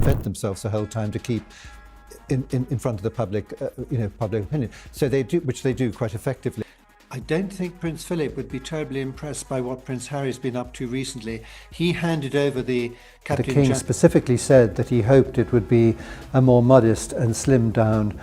reinvent themselves the whole time to keep in front of the public, public opinion. So they do, which they do quite effectively. I don't think Prince Philip would be terribly impressed by what Prince Harry's been up to recently. He handed over the Captain... The King specifically said that he hoped it would be a more modest and slimmed down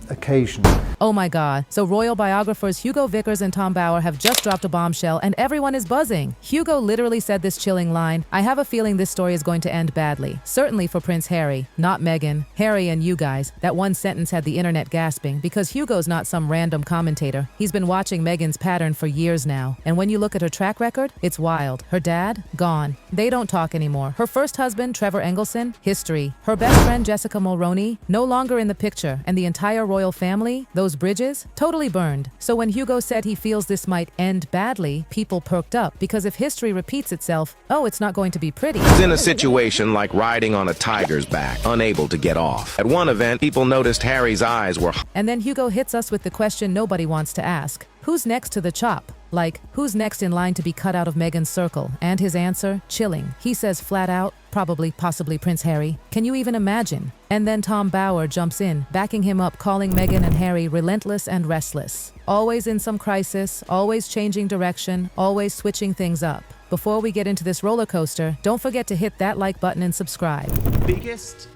occasion. Oh my God. So royal biographers Hugo Vickers and Tom Bower have just dropped a bombshell and everyone is buzzing. Hugo literally said this chilling line, "I have a feeling this story is going to end badly. Certainly for Prince Harry, not Meghan. Harry and you guys." That one sentence had the internet gasping because Hugo's not some random commentator. He's been watching Meghan's pattern for years now. And when you look at her track record, it's wild. Her dad, gone. They don't talk anymore. Her first husband, Trevor Engelson, history. Her best friend, Jessica Mulroney, no longer in the picture. And the entire royal family, those bridges, totally burned. So when Hugo said he feels this might end badly, people perked up because if history repeats itself, oh, it's not going to be pretty. He's in a situation like riding on a tiger's back, unable to get off. At one event, people noticed Harry's eyes were... And then Hugo hits us with the question nobody wants to ask. Who's next to the chop? Like, who's next in line to be cut out of Meghan's circle? And his answer, chilling. He says flat out, probably, possibly Prince Harry. Can you even imagine? And then Tom Bower jumps in, backing him up, calling Meghan and Harry relentless and restless. Always in some crisis, always changing direction, always switching things up. Before we get into this roller coaster, don't forget to hit that like button and subscribe. Biggest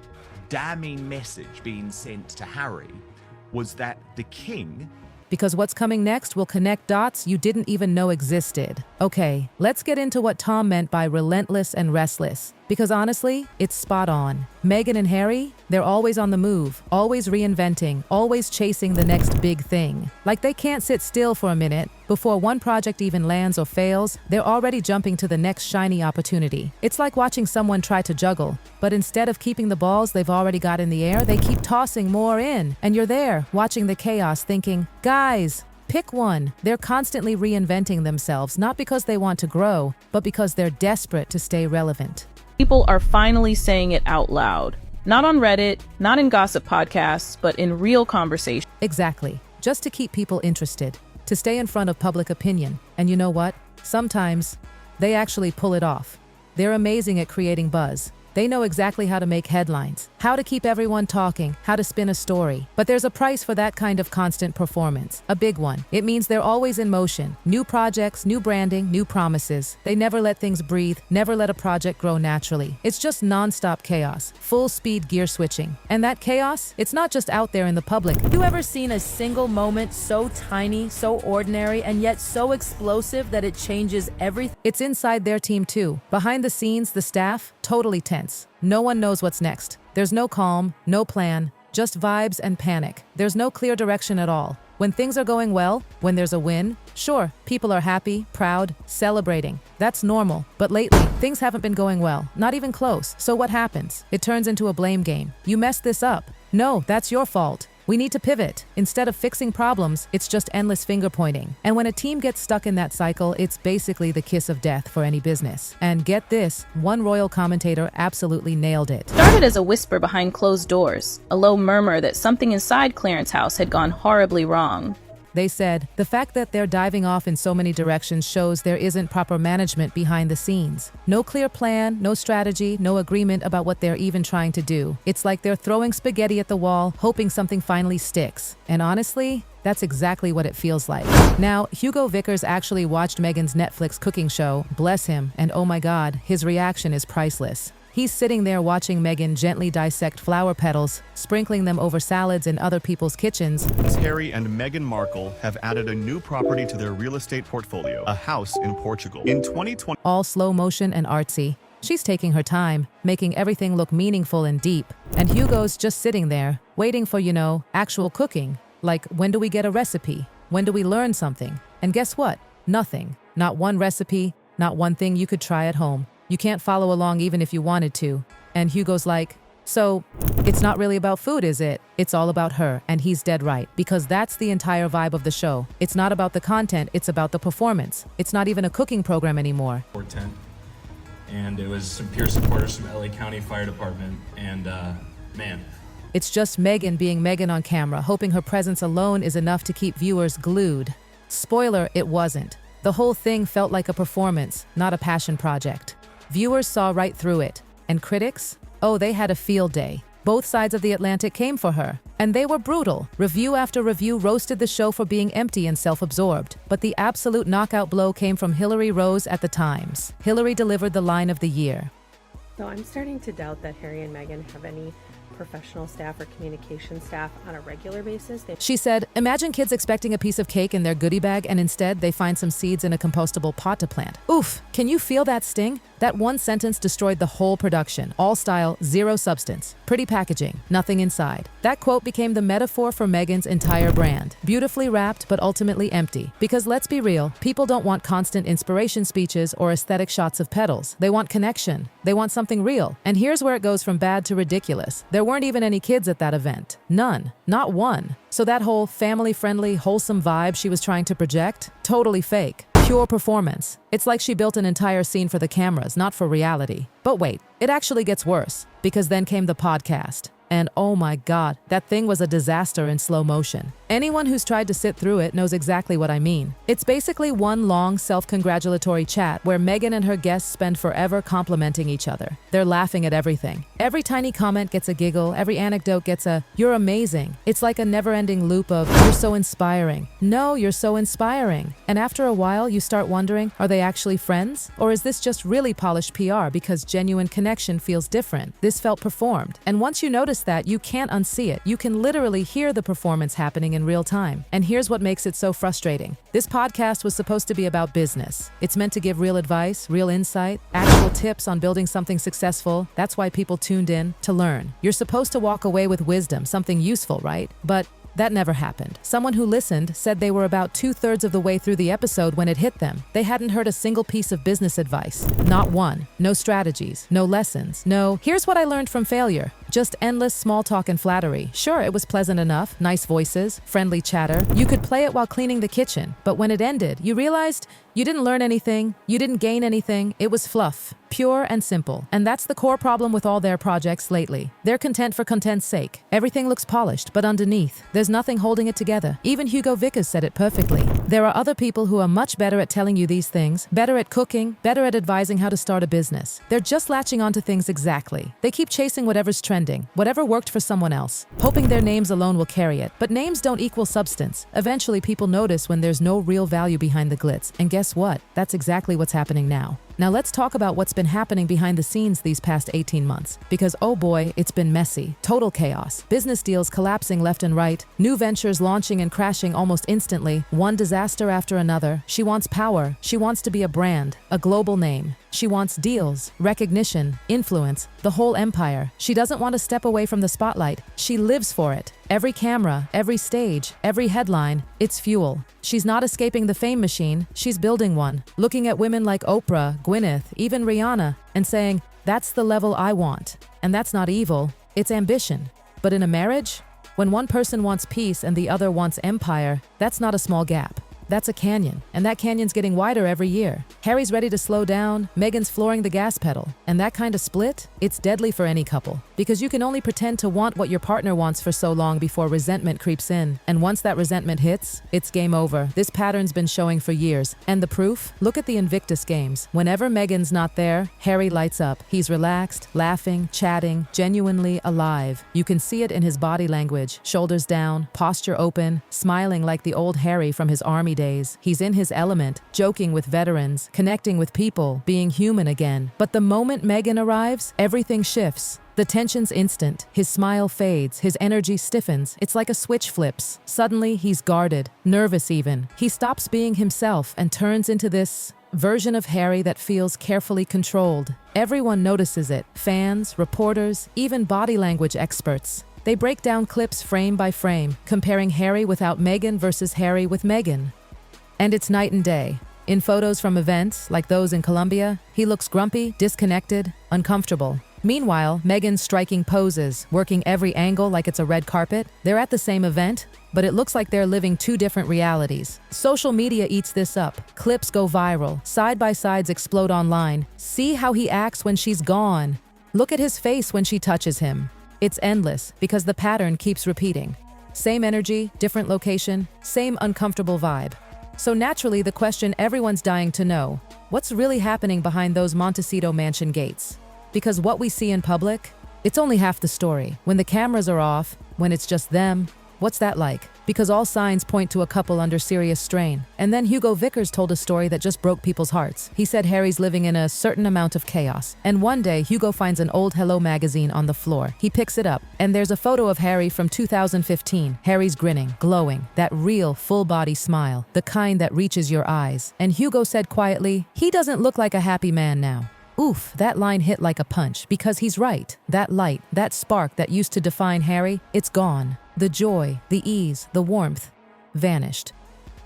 damning message being sent to Harry was that the king... Because what's coming next will connect dots you didn't even know existed. Okay, let's get into what Tom meant by relentless and restless. Because honestly, it's spot on. Meghan and Harry, they're always on the move, always reinventing, always chasing the next big thing. Like they can't sit still for a minute. Before one project even lands or fails, they're already jumping to the next shiny opportunity. It's like watching someone try to juggle, but instead of keeping the balls they've already got in the air, they keep tossing more in. And you're there, watching the chaos, thinking, guys, pick one. They're constantly reinventing themselves, not because they want to grow, but because they're desperate to stay relevant. People are finally saying it out loud. Not on Reddit, not in gossip podcasts, but in real conversation. Exactly. Just to keep people interested, to stay in front of public opinion. And you know what? Sometimes they actually pull it off. They're amazing at creating buzz. They know exactly how to make headlines, how to keep everyone talking, how to spin a story. But there's a price for that kind of constant performance, a big one. It means they're always in motion. New projects, new branding, new promises. They never let things breathe, never let a project grow naturally. It's just non-stop chaos, full speed gear switching. And that chaos, it's not just out there in the public. You ever seen a single moment so tiny, so ordinary, and yet so explosive that it changes everything? It's inside their team too. Behind the scenes, the staff, totally tense. No one knows what's next. There's no calm, no plan, just vibes and panic. There's no clear direction at all. When things are going well, when there's a win, sure, people are happy, proud, celebrating. That's normal. But lately, things haven't been going well, not even close. So what happens? It turns into a blame game. You messed this up. No, that's your fault. We need to pivot. Instead of fixing problems, it's just endless finger pointing. And when a team gets stuck in that cycle, it's basically the kiss of death for any business. And get this, one royal commentator absolutely nailed it. Started as a whisper behind closed doors, a low murmur that something inside Clarence House had gone horribly wrong. They said, the fact that they're diving off in so many directions shows there isn't proper management behind the scenes. No clear plan, no strategy, no agreement about what they're even trying to do. It's like they're throwing spaghetti at the wall, hoping something finally sticks. And honestly, that's exactly what it feels like. Now, Hugo Vickers actually watched Meghan's Netflix cooking show, bless him, and oh my God, his reaction is priceless. He's sitting there watching Meghan gently dissect flower petals, sprinkling them over salads in other people's kitchens. Prince Harry and Meghan Markle have added a new property to their real estate portfolio, a house in Portugal. In 2020, all slow motion and artsy. She's taking her time, making everything look meaningful and deep. And Hugo's just sitting there, waiting for, actual cooking. Like, when do we get a recipe? When do we learn something? And guess what? Nothing. Not one recipe, not one thing you could try at home. You can't follow along even if you wanted to. And Hugo's like, so, it's not really about food, is it? It's all about her. And he's dead right, because that's the entire vibe of the show. It's not about the content, it's about the performance. It's not even a cooking program anymore. And it was some peer supporters from LA County Fire Department, and man. It's just Meghan being Meghan on camera, hoping her presence alone is enough to keep viewers glued. Spoiler, it wasn't. The whole thing felt like a performance, not a passion project. Viewers saw right through it. And critics? Oh, they had a field day. Both sides of the Atlantic came for her, and they were brutal. Review after review roasted the show for being empty and self-absorbed. But the absolute knockout blow came from Hillary Rose at the Times. Hillary delivered the line of the year. So I'm starting to doubt that Harry and Meghan have any professional staff or communication staff on a regular basis. She said, imagine kids expecting a piece of cake in their goodie bag and instead they find some seeds in a compostable pot to plant. Oof, can you feel that sting? That one sentence destroyed the whole production. All style, zero substance. Pretty packaging, nothing inside. That quote became the metaphor for Meghan's entire brand. Beautifully wrapped, but ultimately empty. Because let's be real, people don't want constant inspiration speeches or aesthetic shots of petals. They want connection. They want something real. And here's where it goes from bad to ridiculous. There weren't even any kids at that event. None. Not one. So that whole family-friendly, wholesome vibe she was trying to project? Totally fake. Pure performance. It's like she built an entire scene for the cameras, not for reality. But wait, it actually gets worse, because then came the podcast. And oh my God, that thing was a disaster in slow motion. Anyone who's tried to sit through it knows exactly what I mean. It's basically one long self-congratulatory chat where Meghan and her guests spend forever complimenting each other. They're laughing at everything. Every tiny comment gets a giggle, every anecdote gets a, "You're amazing." It's like a never-ending loop of, "You're so inspiring." No, you're so inspiring. And after a while, you start wondering, are they actually friends? Or is this just really polished PR because genuine connection feels different? This felt performed. And once you notice that, you can't unsee it. You can literally hear the performance happening in real time. And here's what makes it so frustrating. This podcast was supposed to be about business. It's meant to give real advice, real insight, actual tips on building something successful. That's why people tuned in to learn. You're supposed to walk away with wisdom, something useful, right? But that never happened. Someone who listened said they were about 2/3 of the way through the episode when it hit them. They hadn't heard a single piece of business advice. Not one. No strategies. No lessons. No, here's what I learned from failure. Just endless small talk and flattery. Sure, it was pleasant enough, nice voices, friendly chatter. You could play it while cleaning the kitchen. But when it ended, you realized you didn't learn anything, you didn't gain anything. It was fluff. Pure and simple. And that's the core problem with all their projects lately. They're content for content's sake. Everything looks polished, but underneath, there's nothing holding it together. Even Hugo Vickers said it perfectly. There are other people who are much better at telling you these things, better at cooking, better at advising how to start a business. They're just latching onto things exactly. They keep chasing whatever's trending, whatever worked for someone else, hoping their names alone will carry it. But names don't equal substance. Eventually, people notice when there's no real value behind the glitz. And guess what? That's exactly what's happening now. Now let's talk about what's been happening behind the scenes these past 18 months. Because oh boy, it's been messy. Total chaos. Business deals collapsing left and right. New ventures launching and crashing almost instantly. One disaster after another. She wants power. She wants to be a brand, a global name. She wants deals, recognition, influence, the whole empire. She doesn't want to step away from the spotlight. She lives for it. Every camera, every stage, every headline, it's fuel. She's not escaping the fame machine, she's building one. Looking at women like Oprah, Gwyneth, even Rihanna, and saying, that's the level I want. And that's not evil, it's ambition. But in a marriage, when one person wants peace and the other wants empire, that's not a small gap. That's a canyon, and that canyon's getting wider every year. Harry's ready to slow down, Meghan's flooring the gas pedal. And that kind of split, it's deadly for any couple. Because you can only pretend to want what your partner wants for so long before resentment creeps in. And once that resentment hits, it's game over. This pattern's been showing for years. And the proof? Look at the Invictus Games. Whenever Meghan's not there, Harry lights up. He's relaxed, laughing, chatting, genuinely alive. You can see it in his body language. Shoulders down, posture open, smiling like the old Harry from his army days. He's in his element, joking with veterans, connecting with people, being human again. But the moment Meghan arrives, everything shifts. The tension's instant. His smile fades, his energy stiffens. It's like a switch flips. Suddenly, he's guarded, nervous even. He stops being himself and turns into this version of Harry that feels carefully controlled. Everyone notices it. Fans, reporters, even body language experts. They break down clips frame by frame, comparing Harry without Meghan versus Harry with Meghan. And it's night and day. In photos from events, like those in Colombia, he looks grumpy, disconnected, uncomfortable. Meanwhile, Meghan's striking poses, working every angle like it's a red carpet. They're at the same event, but it looks like they're living two different realities. Social media eats this up. Clips go viral. Side-by-sides explode online. See how he acts when she's gone. Look at his face when she touches him. It's endless because the pattern keeps repeating. Same energy, different location, same uncomfortable vibe. So naturally, the question everyone's dying to know, what's really happening behind those Montecito mansion gates? Because what we see in public, It's only half the story. When the cameras are off, when it's just them, what's that like? Because all signs point to a couple under serious strain. And then Hugo Vickers told a story that just broke people's hearts. He said Harry's living in a certain amount of chaos. And one day, Hugo finds an old Hello magazine on the floor. He picks it up, and there's a photo of Harry from 2015. Harry's grinning, glowing, that real, full-body smile, the kind that reaches your eyes. And Hugo said quietly, he doesn't look like a happy man now. Oof, that line hit like a punch, because he's right. That light, that spark that used to define Harry, it's gone. The joy, the ease, the warmth, vanished.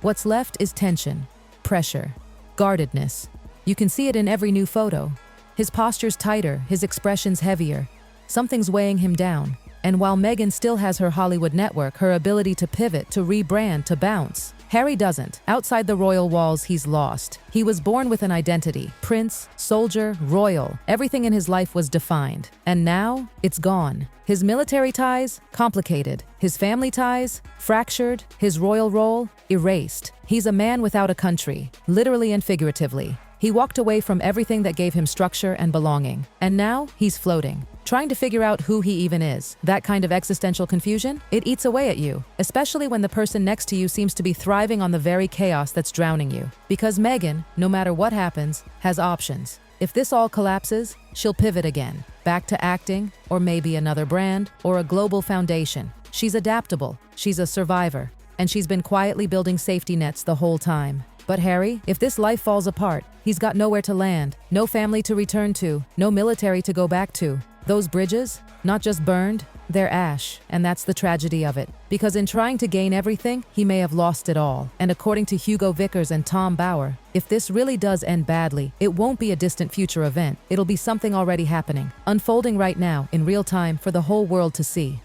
What's left is tension, pressure, guardedness. You can see it in every new photo. His posture's tighter, his expression's heavier. Something's weighing him down. And while Meghan still has her Hollywood network, her ability to pivot, to rebrand, to bounce, Harry doesn't. Outside the royal walls, he's lost. He was born with an identity. Prince, soldier, royal. Everything in his life was defined. And now, it's gone. His military ties, complicated. His family ties, fractured. His royal role, erased. He's a man without a country, literally and figuratively. He walked away from everything that gave him structure and belonging. And now, he's floating, trying to figure out who he even is. That kind of existential confusion, it eats away at you, especially when the person next to you seems to be thriving on the very chaos that's drowning you. Because Meghan, no matter what happens, has options. If this all collapses, she'll pivot again, back to acting, or maybe another brand, or a global foundation. She's adaptable, she's a survivor, and she's been quietly building safety nets the whole time. But Harry, if this life falls apart, he's got nowhere to land, no family to return to, no military to go back to. Those bridges, not just burned, they're ash, and that's the tragedy of it. Because in trying to gain everything, he may have lost it all. And according to Hugo Vickers and Tom Bauer, if this really does end badly, it won't be a distant future event. It'll be something already happening, unfolding right now in real time for the whole world to see.